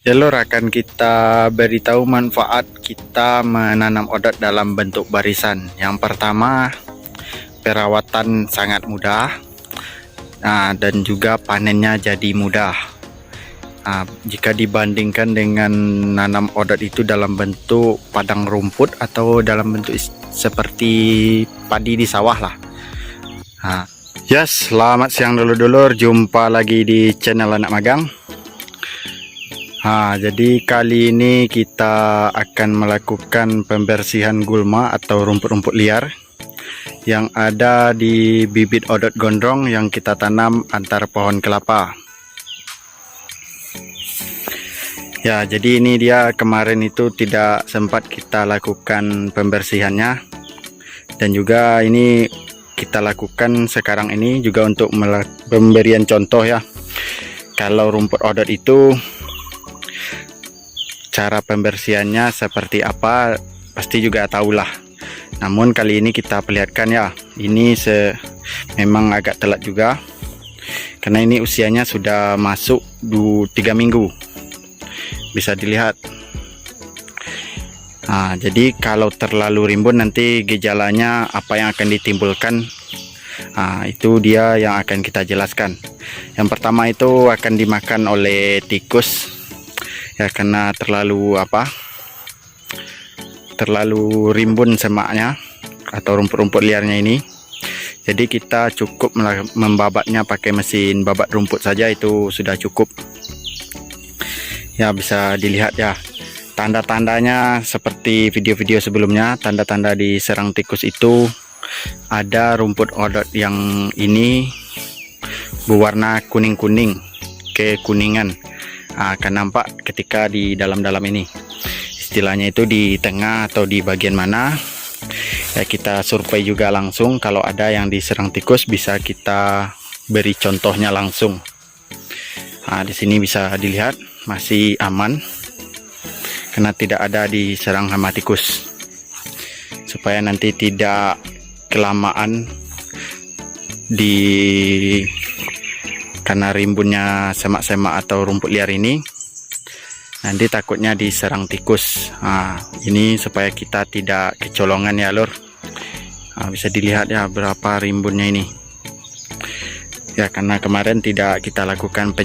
Ya lor, akan kita beritahu manfaat kita menanam odot dalam bentuk barisan. Yang pertama, perawatan sangat mudah, dan juga panennya jadi mudah. Jika dibandingkan dengan nanam odot itu dalam bentuk padang rumput atau dalam bentuk seperti padi di sawah lah. Selamat siang dulur-dulur, jumpa lagi di channel Anak Magang. Jadi kali ini kita akan melakukan pembersihan gulma atau rumput-rumput liar yang ada di bibit odot gondrong yang kita tanam antar pohon kelapa. Ya, jadi ini dia, kemarin itu tidak sempat kita lakukan pembersihannya, dan juga ini kita lakukan sekarang ini juga untuk pemberian contoh ya. Kalau rumput odot itu cara pembersihannya seperti apa pasti juga tahulah. Namun kali ini kita perlihatkan ya. Ini memang agak telat juga karena ini usianya sudah masuk 3 minggu. Bisa dilihat. Jadi kalau terlalu rimbun nanti gejalanya apa yang akan ditimbulkan, itu dia yang akan kita jelaskan. Yang pertama itu akan dimakan oleh tikus ya, karena terlalu rimbun semaknya atau rumput-rumput liarnya ini. Jadi kita cukup membabatnya pakai mesin babat rumput saja, itu sudah cukup ya. Bisa dilihat ya, tanda-tandanya seperti video-video sebelumnya. Tanda-tanda diserang tikus itu ada rumput odot yang ini berwarna kuning-kuning, kekuningan. Akan nampak ketika di dalam-dalam ini, istilahnya itu di tengah atau di bagian mana ya. Kita survei juga langsung, kalau ada yang diserang tikus bisa kita beri contohnya langsung. Di sini bisa dilihat masih aman karena tidak ada diserang hama tikus, supaya nanti tidak kelamaan karena rimbunnya semak-semak atau rumput liar ini, nanti takutnya diserang tikus. Ini supaya kita tidak kecolongan ya lur. Bisa dilihat ya berapa rimbunnya ini ya, karena kemarin tidak kita lakukan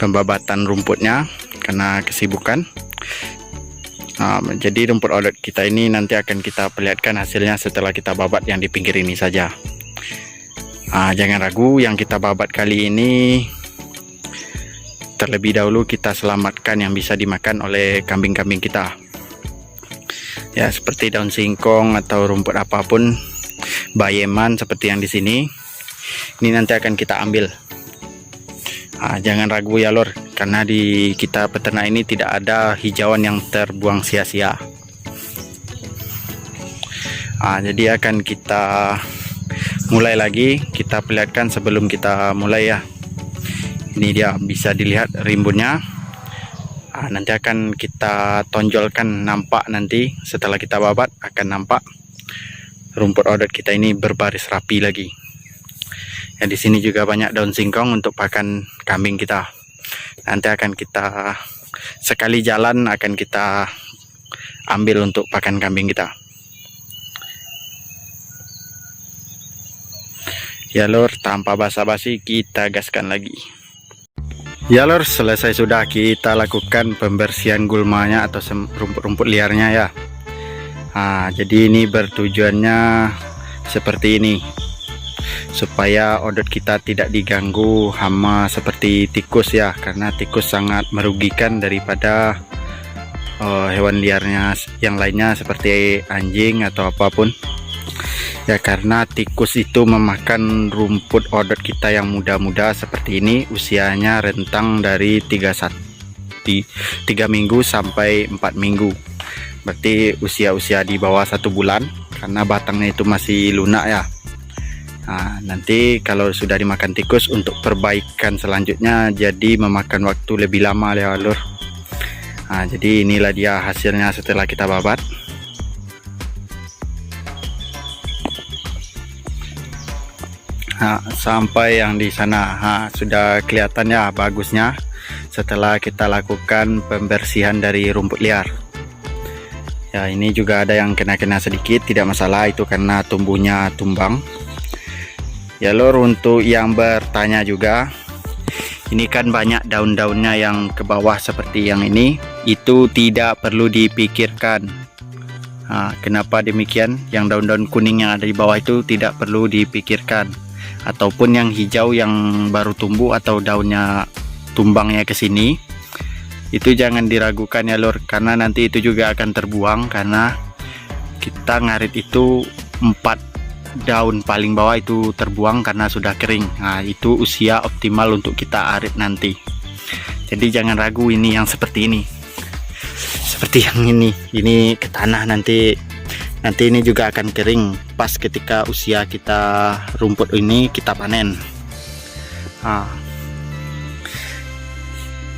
pembabatan rumputnya karena kesibukan. Jadi rumput odot kita ini nanti akan kita perlihatkan hasilnya setelah kita babat yang di pinggir ini saja. Jangan ragu, yang kita babat kali ini terlebih dahulu kita selamatkan yang bisa dimakan oleh kambing-kambing kita ya, seperti daun singkong atau rumput apapun, bayeman seperti yang di sini. Ini nanti akan kita ambil. Jangan ragu ya lor, karena di kita peternak ini tidak ada hijauan yang terbuang sia-sia. Jadi akan kita mulai lagi, kita perlihatkan sebelum kita mulai ya. Ini dia, bisa dilihat rimbunnya. Nanti akan kita tonjolkan, nampak nanti setelah kita babat akan nampak rumput odot kita ini berbaris rapi lagi ya. Di sini juga banyak daun singkong untuk pakan kambing kita. Nanti akan kita sekali jalan akan kita ambil untuk pakan kambing kita ya lor. Tanpa basa-basi kita gaskan lagi ya lor. Selesai sudah kita lakukan pembersihan gulmanya atau rumput-rumput liarnya ya. Jadi ini bertujuannya seperti ini, supaya odot kita tidak diganggu hama seperti tikus ya, karena tikus sangat merugikan daripada hewan liarnya yang lainnya seperti anjing atau apapun ya, karena tikus itu memakan rumput odot kita yang muda-muda seperti ini. Usianya rentang dari 3 minggu sampai 4 minggu, berarti usia-usia di bawah 1 bulan, karena batangnya itu masih lunak ya. Nanti kalau sudah dimakan tikus, untuk perbaikan selanjutnya jadi memakan waktu lebih lama ya lur. Jadi inilah dia hasilnya setelah kita babat. Sampai yang di sana sudah kelihatan ya bagusnya. setelah kita lakukan pembersihan dari rumput liar. Ya, ini juga ada yang kena-kena sedikit, tidak masalah, itu karena tumbuhnya tumbang. Ya lor, untuk yang bertanya juga, ini kan banyak daun-daunnya yang ke bawah seperti yang ini, itu tidak perlu dipikirkan. Nah, kenapa demikian? Yang daun-daun kuning yang ada di bawah itu tidak perlu dipikirkan, ataupun yang hijau yang baru tumbuh atau daunnya tumbangnya ke sini, itu jangan diragukan ya lor, karena nanti itu juga akan terbuang, karena kita ngarit itu 4 daun paling bawah itu terbuang karena sudah kering. Nah, itu usia optimal untuk kita arit nanti. Jadi jangan ragu, ini yang seperti ini, seperti yang ini ke tanah, nanti ini juga akan kering pas ketika usia kita rumput ini kita panen. Nah,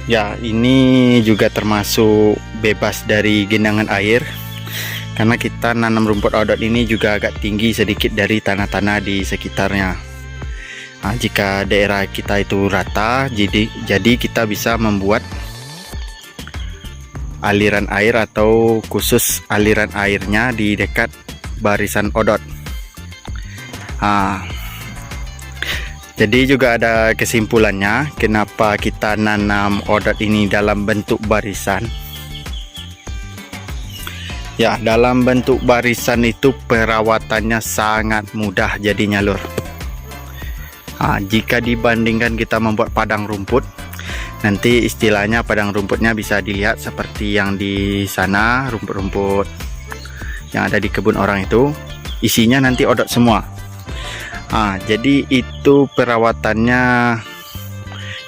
ya, ini juga termasuk bebas dari genangan air, karena kita nanam rumput odot ini juga agak tinggi sedikit dari tanah-tanah di sekitarnya. Nah, jika daerah kita itu rata, jadi kita bisa membuat aliran air atau khusus aliran airnya di dekat barisan odot. Nah, jadi juga ada kesimpulannya kenapa kita nanam odot ini dalam bentuk barisan. Ya, dalam bentuk barisan itu perawatannya sangat mudah jadinya lur. Nah, jika dibandingkan kita membuat padang rumput, nanti istilahnya padang rumputnya bisa dilihat seperti yang di sana, rumput-rumput yang ada di kebun orang itu, isinya nanti odot semua. Nah, jadi itu perawatannya,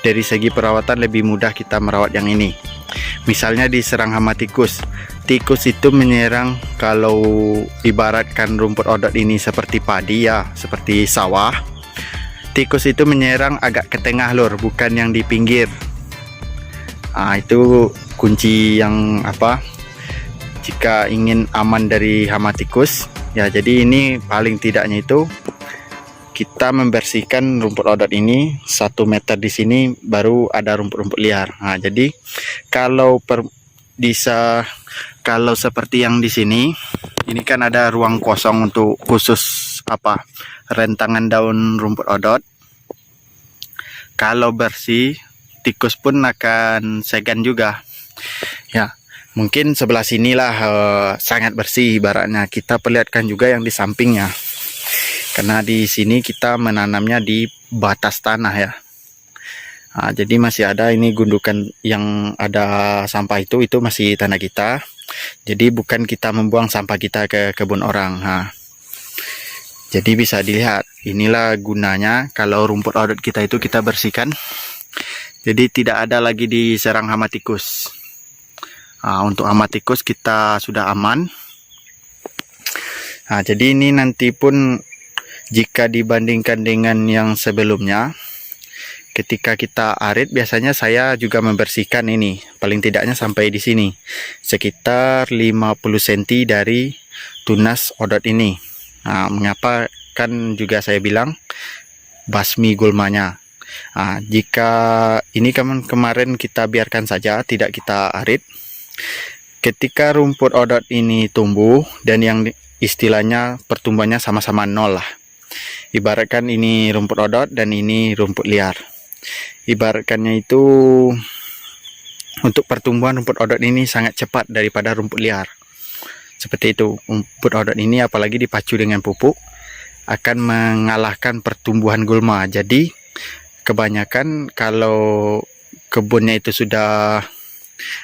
dari segi perawatan lebih mudah kita merawat yang ini. Misalnya diserang hama tikus, tikus itu menyerang, kalau ibaratkan rumput odot ini seperti padi ya, seperti sawah, tikus itu menyerang agak ke tengah lur, bukan yang di pinggir. Nah, itu kunci yang apa, jika ingin aman dari hama tikus ya. Jadi ini paling tidaknya itu kita membersihkan rumput odot ini 1 meter di sini baru ada rumput-rumput liar. Nah, jadi kalau kalau seperti yang di sini, ini kan ada ruang kosong untuk khusus apa, rentangan daun rumput odot. Kalau bersih, tikus pun akan segan juga. Ya, mungkin sebelah sinilah sangat bersih ibaratnya. Kita perlihatkan juga yang di sampingnya. Karena di sini kita menanamnya di batas tanah ya. Nah, jadi masih ada ini gundukan yang ada sampah itu masih tanah kita. Jadi bukan kita membuang sampah kita ke kebun orang. Nah, jadi bisa dilihat, inilah gunanya kalau rumput odot kita itu kita bersihkan. Jadi tidak ada lagi diserang hama tikus. Nah, untuk hama tikus kita sudah aman. Nah, jadi ini nanti pun jika dibandingkan dengan yang sebelumnya, ketika kita arit biasanya saya juga membersihkan ini, paling tidaknya sampai di sini, sekitar 50 cm dari tunas odot ini. Nah, mengapa kan juga saya bilang basmi gulmanya. Nah, jika ini kemarin kita biarkan saja, tidak kita arit, ketika rumput odot ini tumbuh dan yang istilahnya pertumbuhannya sama-sama nol lah. Ibaratkan ini rumput odot dan ini rumput liar. Ibaratkannya itu untuk pertumbuhan rumput odot ini sangat cepat daripada rumput liar. Seperti itu, rumput odot ini apalagi dipacu dengan pupuk akan mengalahkan pertumbuhan gulma. Jadi kebanyakan kalau kebunnya itu sudah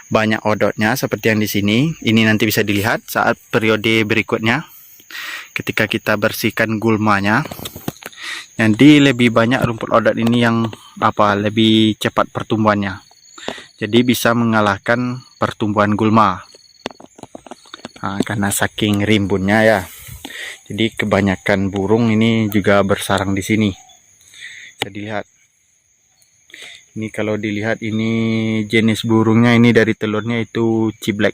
banyak odotnya seperti yang di sini, ini nanti bisa dilihat saat periode berikutnya ketika kita bersihkan gulmanya. Jadi lebih banyak rumput odot ini yang lebih cepat pertumbuhannya. Jadi bisa mengalahkan pertumbuhan gulma. Nah, karena saking rimbunnya ya. Jadi kebanyakan burung ini juga bersarang di sini. Bisa dilihat. Ini kalau dilihat ini jenis burungnya, ini dari telurnya itu ciblek.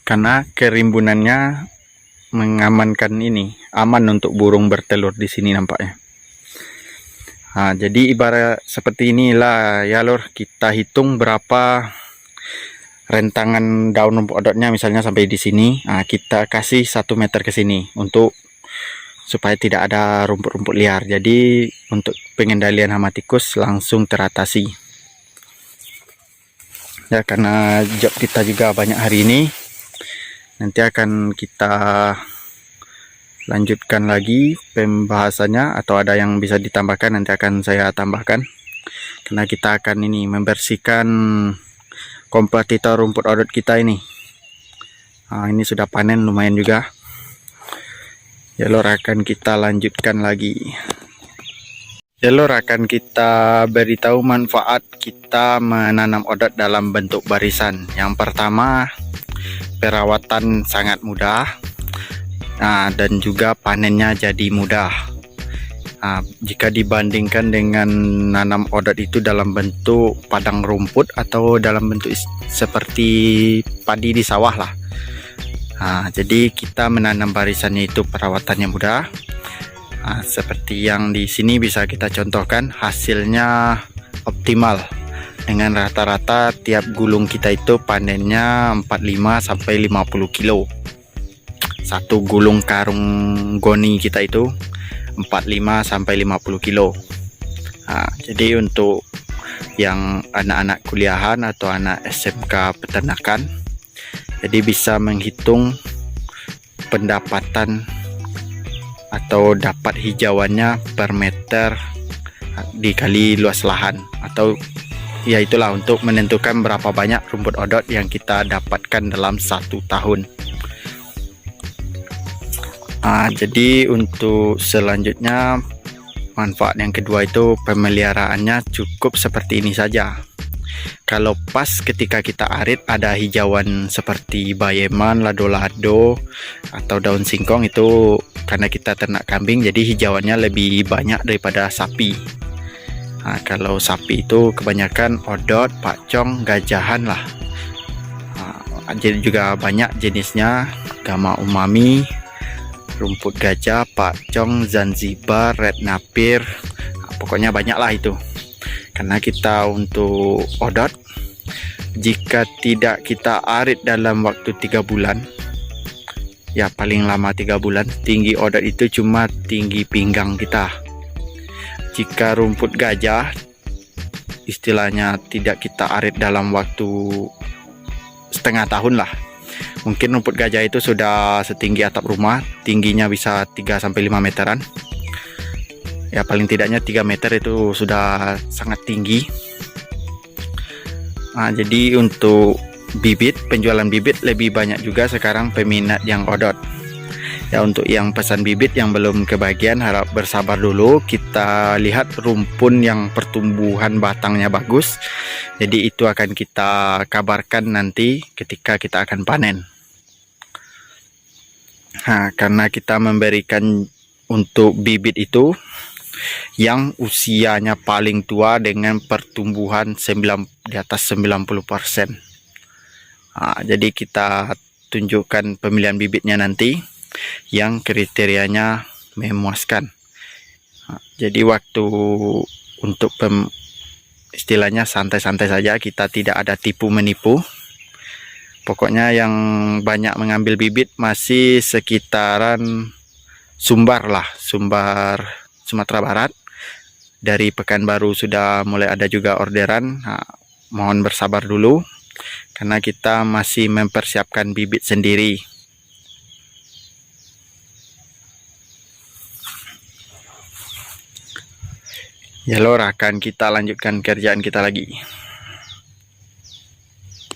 Karena kerimbunannya mengamankan ini, aman untuk burung bertelur di sini nampaknya. Jadi ibarat seperti inilah ya lor, kita hitung berapa rentangan daun rumput odotnya, misalnya sampai di sini. Kita kasih 1 meter ke sini untuk supaya tidak ada rumput-rumput liar. Jadi untuk pengendalian hama tikus langsung teratasi. Ya, karena job kita juga banyak hari ini. Nanti akan kita lanjutkan lagi pembahasannya, atau ada yang bisa ditambahkan nanti akan saya tambahkan. Karena kita akan ini membersihkan kompetitor rumput odot kita ini. Ini sudah panen lumayan juga. Ya lor, akan kita lanjutkan lagi. Ya lor, akan kita beritahu manfaat kita menanam odot dalam bentuk barisan. Yang pertama, perawatan sangat mudah. Dan juga panennya jadi mudah. Jika dibandingkan dengan nanam odot itu dalam bentuk padang rumput atau dalam bentuk seperti padi di sawah lah. Jadi kita menanam barisannya itu perawatannya mudah. Seperti yang di sini bisa kita contohkan, hasilnya optimal. Dengan rata-rata tiap gulung kita itu panennya 45 sampai 50 kilo. Satu gulung karung goni kita itu 45 sampai 50 kilo. Jadi untuk yang anak-anak kuliahan atau anak SMK peternakan, jadi bisa menghitung pendapatan atau dapat hijauannya per meter dikali luas lahan, atau ya itulah untuk menentukan berapa banyak rumput odot yang kita dapatkan dalam 1 tahun. Jadi untuk selanjutnya, manfaat yang kedua itu pemeliharaannya cukup seperti ini saja. Kalau pas ketika kita arit ada hijauan seperti bayeman, lado-lado atau daun singkong, itu karena kita ternak kambing jadi hijauannya lebih banyak daripada sapi. Kalau sapi itu kebanyakan odot, pakcong, gajahan lah. Jadi juga banyak jenisnya, gama umami, rumput gajah, pakcong, Zanzibar, red napir, pokoknya banyak lah itu. Karena kita untuk odot, jika tidak kita arit dalam waktu 3 bulan, ya paling lama 3 bulan, tinggi odot itu cuma tinggi pinggang kita. Jika rumput gajah, istilahnya tidak kita arit dalam waktu setengah tahun lah, mungkin rumput gajah itu sudah setinggi atap rumah, tingginya bisa 3-5 meteran. Ya paling tidaknya 3 meter itu sudah sangat tinggi. Jadi untuk bibit, penjualan bibit lebih banyak juga sekarang peminat yang odot. Ya untuk yang pesan bibit yang belum kebagian, harap bersabar dulu. Kita lihat rumpun yang pertumbuhan batangnya bagus. Jadi itu akan kita kabarkan nanti ketika kita akan panen. Karena kita memberikan untuk bibit itu yang usianya paling tua dengan pertumbuhan di atas 90%. Jadi kita tunjukkan pemilihan bibitnya nanti yang kriterianya memuaskan. Jadi waktu untuk istilahnya santai-santai saja, kita tidak ada tipu menipu. Pokoknya yang banyak mengambil bibit masih sekitaran Sumbar lah, Sumbar Sumatera Barat. Dari Pekanbaru sudah mulai ada juga orderan. Mohon bersabar dulu karena kita masih mempersiapkan bibit sendiri. Ya lor, akan kita lanjutkan kerjaan kita lagi.